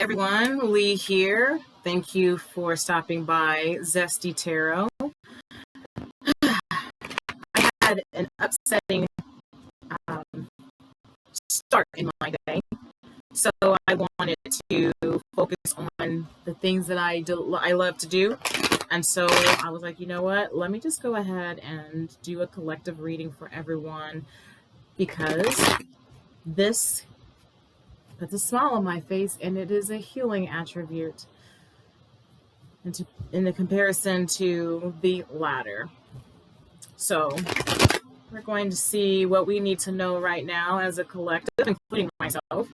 everyone, Lee here. Thank you for stopping by Zesty Tarot. I had an upsetting start in my day, so I wanted to focus on the things that I love to do. And so I was like, you know what? Let me just go ahead and do a collective reading for everyone, because this puts a smile on my face and it is a healing attribute in the comparison to the latter. So we're going to see what we need to know right now as a collective, including myself. So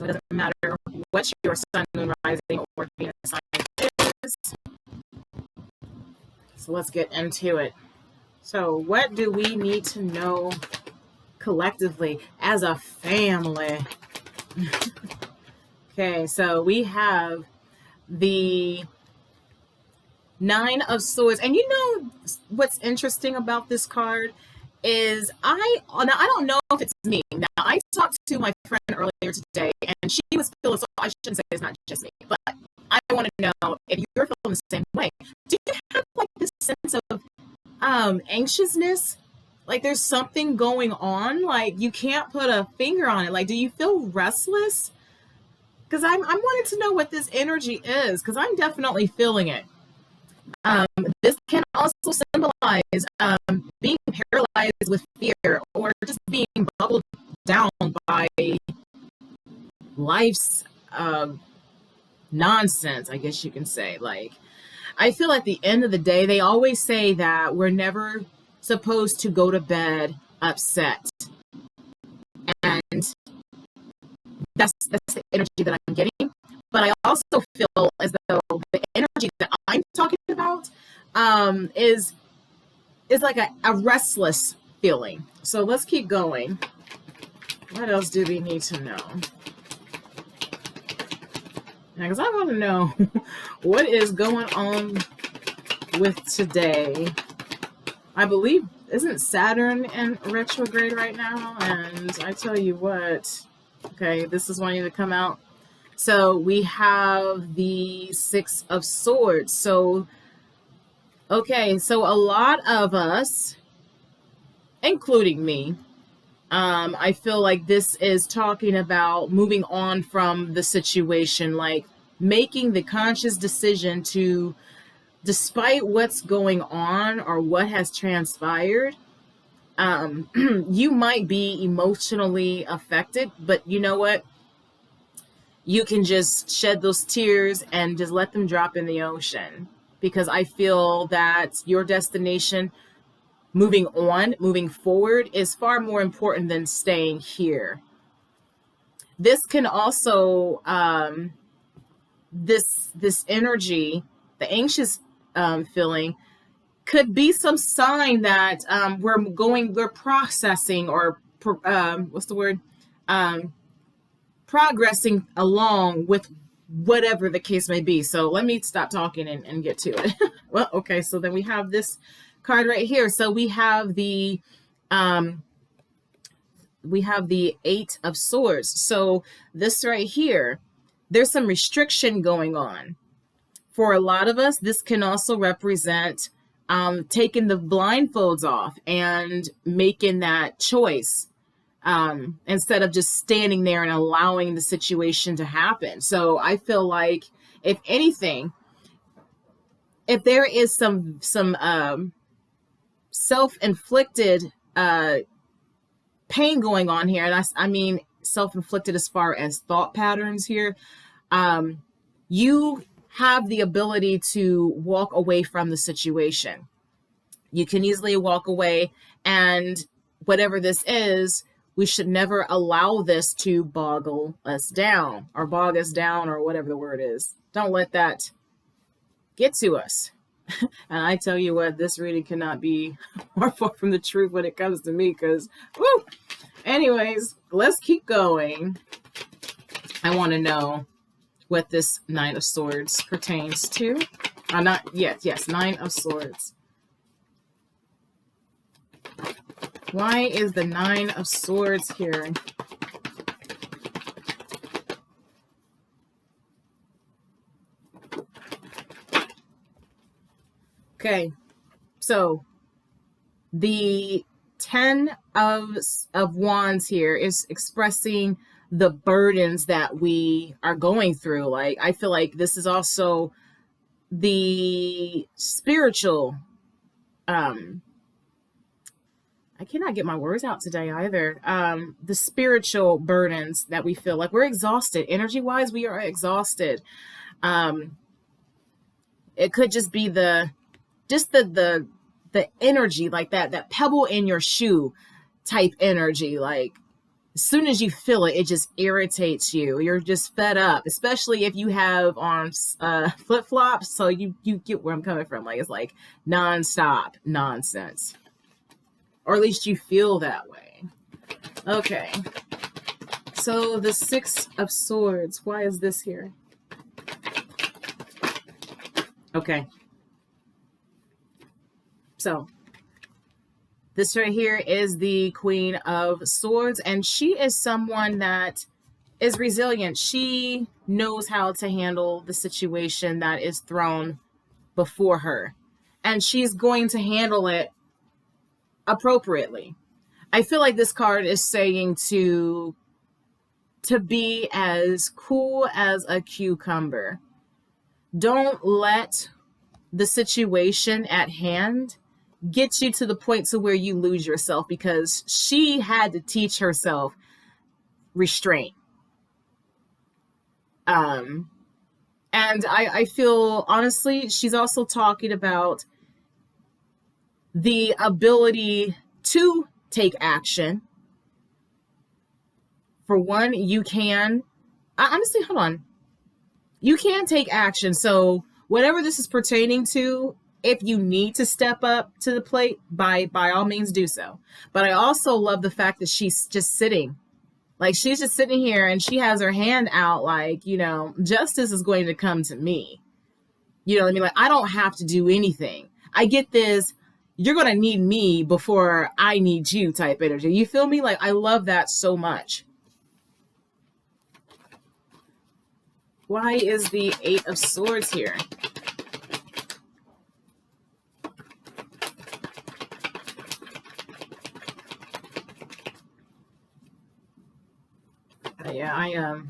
it doesn't matter what your sun, moon, rising, or Venus sign is. So let's get into it. So what do we need to know collectively as a family? Okay, so we have the Nine of Swords. And you know what's interesting about this card is I don't know if it's me. Now, I talked to my friend earlier today, and she was feeling, so I shouldn't say it's not just me, but I want to know if you're feeling the same way. Do you have like this sense of anxiousness? Like there's something going on, like you can't put a finger on it. Like, do you feel restless? Because I'm wanting to know what this energy is, because I'm definitely feeling it. This can also symbolize being paralyzed with fear, or just being bubbled down by life's nonsense, I guess you can say. Like, I feel at the end of the day, they always say that we're never supposed to go to bed upset. And that's the energy that I'm getting. But I also feel as though the energy that I'm talking about is like a restless feeling. So let's keep going. What else do we need to know? Because I want to know what is going on with today. I believe, isn't Saturn in retrograde right now? And I tell you what, okay, this is wanting to come out. So we have the Six of Swords. So, okay, so a lot of us, including me, I feel like this is talking about moving on from the situation, like making the conscious decision to, despite what's going on or what has transpired, you might be emotionally affected, but you know what? You can just shed those tears and just let them drop in the ocean, because I feel that your destination, moving on, moving forward, is far more important than staying here. This can also, this energy, the anxious feeling, could be some sign that we're processing, or what's the word? Progressing along with whatever the case may be. So let me stop talking and get to it. Well, okay, so then we have this card right here. So we have the Eight of Swords. So this right here, there's some restriction going on. For a lot of us, this can also represent taking the blindfolds off and making that choice, instead of just standing there and allowing the situation to happen. So I feel like, if anything, if there is some self-inflicted pain going on here, and I mean self-inflicted as far as thought patterns here, you have the ability to walk away from the situation. You can easily walk away, and whatever this is, we should never allow this to bog us down, or whatever the word is. Don't let that get to us. And I tell you what, this reading cannot be more far from the truth when it comes to me, because, woo! Anyways, let's keep going. I want to know what this Nine of Swords pertains to. Yes, Nine of Swords. Why is the Nine of Swords here? Okay, so the 10 of wands here is expressing the burdens that we are going through. Like, I feel like this is also the spiritual, I cannot get my words out today either. The spiritual burdens that we feel like we're exhausted. Energy wise, we are exhausted. Um, it could just be the energy, like that pebble in your shoe type energy. Like, as soon as you feel it, it just irritates you. You're just fed up, especially if you have on flip flops. So you get where I'm coming from. Like, it's like nonstop nonsense, or at least you feel that way. Okay. So the 6 of Swords. Why is this here? Okay. So this right here is the Queen of Swords, and she is someone that is resilient. She knows how to handle the situation that is thrown before her, and she's going to handle it appropriately. I feel like this card is saying to be as cool as a cucumber. Don't let the situation at hand get you to the point to where you lose yourself, because she had to teach herself restraint. And I feel, honestly, she's also talking about the ability to take action. For one, you can, honestly, hold on. You can take action. So whatever this is pertaining to, if you need to step up to the plate, by all means do so. But I also love the fact that she's just sitting. Like, she's just sitting here and she has her hand out like, you know, justice is going to come to me. You know what I mean? Like, I don't have to do anything. I get this, you're going to need me before I need you type energy. You feel me? Like, I love that so much. Why is the 8 of Swords here? Yeah,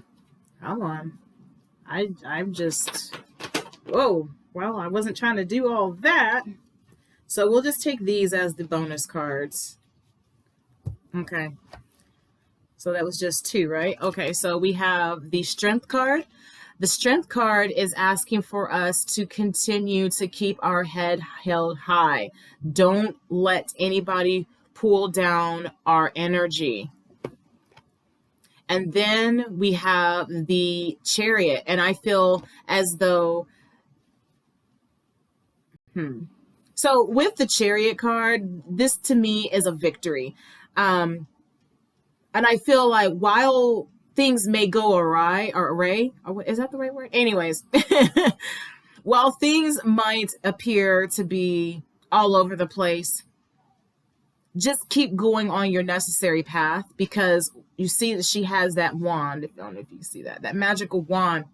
hold on. I'm just, whoa, well, I wasn't trying to do all that. So we'll just take these as the bonus cards. Okay. So that was just 2, right? Okay, so we have the Strength card. The Strength card is asking for us to continue to keep our head held high. Don't let anybody pull down our energy. And then we have the Chariot, and I feel as though, So with the Chariot card, this to me is a victory. And I feel like while things may go awry, is that the right word? Anyways, while things might appear to be all over the place, just keep going on your necessary path, because you see that she has that wand. I don't know if you see that magical wand.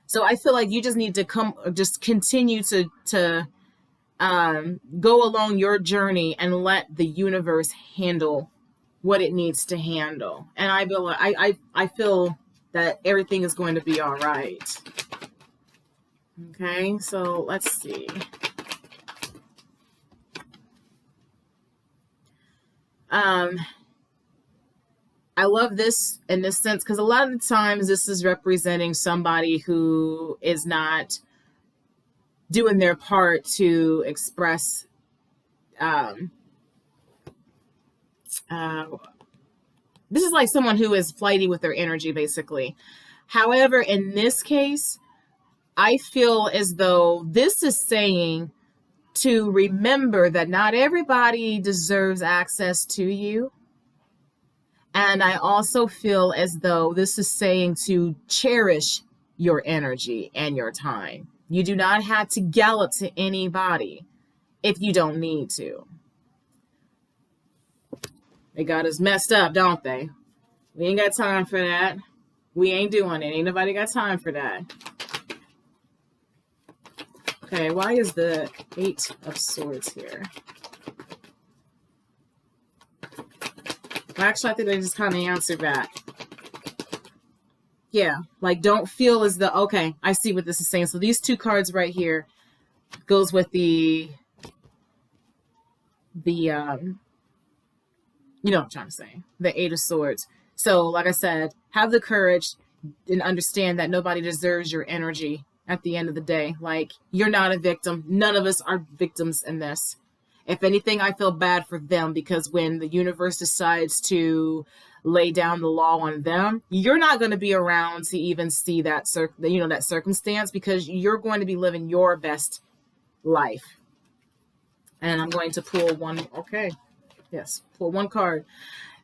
So I feel like you just need to continue to go along your journey and let the universe handle what it needs to handle. And I feel that everything is going to be all right. Okay, so let's see. I love this in this sense because a lot of the times this is representing somebody who is not doing their part to express this is like someone who is flighty with their energy, basically. However, in this case, I feel as though this is saying to remember that not everybody deserves access to you. And I also feel as though this is saying to cherish your energy and your time. You do not have to gallop to anybody if you don't need to. They got us messed up, don't they? We ain't got time for that. We ain't doing it. Ain't nobody got time for that. Okay, why is the 8 of Swords here? Well, actually, I think I just kind of answered that. Yeah, like don't feel as though, okay, I see what this is saying. So these 2 cards right here goes with the you know what I'm trying to say, the 8 of Swords. So like I said, have the courage and understand that nobody deserves your energy at the end of the day. Like, you're not a victim. None of us are victims in this. If anything, I feel bad for them, because when the universe decides to lay down the law on them, you're not going to be around to even see that that circumstance, because you're going to be living your best life. And I'm going to pull one. Okay. Yes. Pull one card.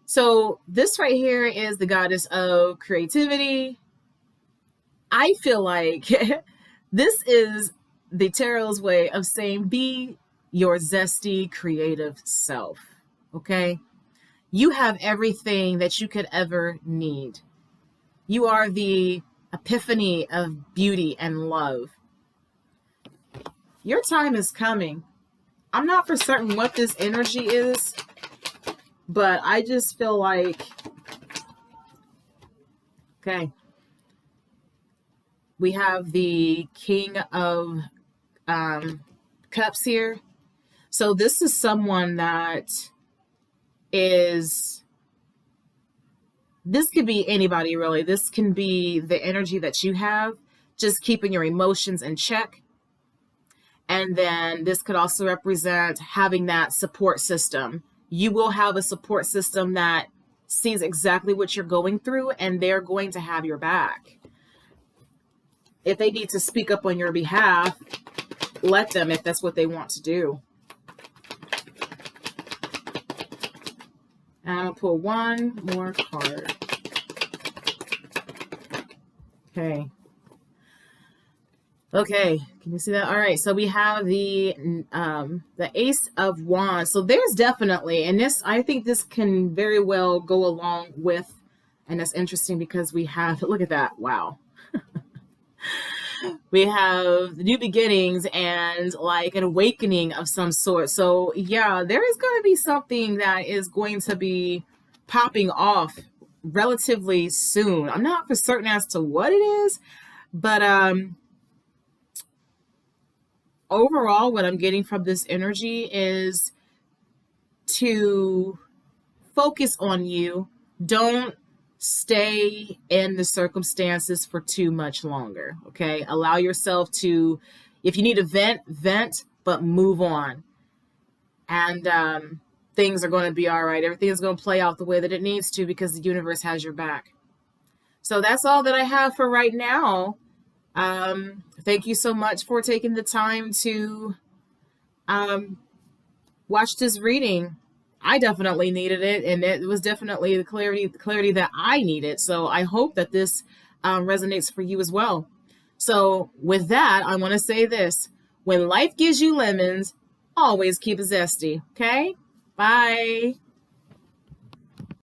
So this right here is the goddess of creativity. I feel like this is the tarot's way of saying be your zesty, creative self. Okay? You have everything that you could ever need. You are the epiphany of beauty and love. Your time is coming. I'm not for certain what this energy is, but I just feel like, okay, we have the King of Cups here. So this is someone that is, this could be anybody really. This can be the energy that you have, just keeping your emotions in check. And then this could also represent having that support system. You will have a support system that sees exactly what you're going through, and they're going to have your back. If they need to speak up on your behalf, let them, if that's what they want to do. And I'm going to pull one more card. Okay. Okay, can you see that? All right, so we have the Ace of Wands. So there's definitely, and this, I think this can very well go along with, and that's interesting because we have, look at that, wow. We have the new beginnings and like an awakening of some sort. So yeah, there is going to be something that is going to be popping off relatively soon. I'm not for certain as to what it is, but overall, what I'm getting from this energy is to focus on you. Don't stay in the circumstances for too much longer, okay? Allow yourself to, if you need to vent, but move on. And things are going to be all right. Everything is going to play out the way that it needs to, because the universe has your back. So that's all that I have for right now. Thank you so much for taking the time to watch this reading. I definitely needed it, and it was definitely the clarity that I needed. So I hope that this resonates for you as well. So with that, I want to say this: when life gives you lemons, always keep it zesty. Okay? Bye.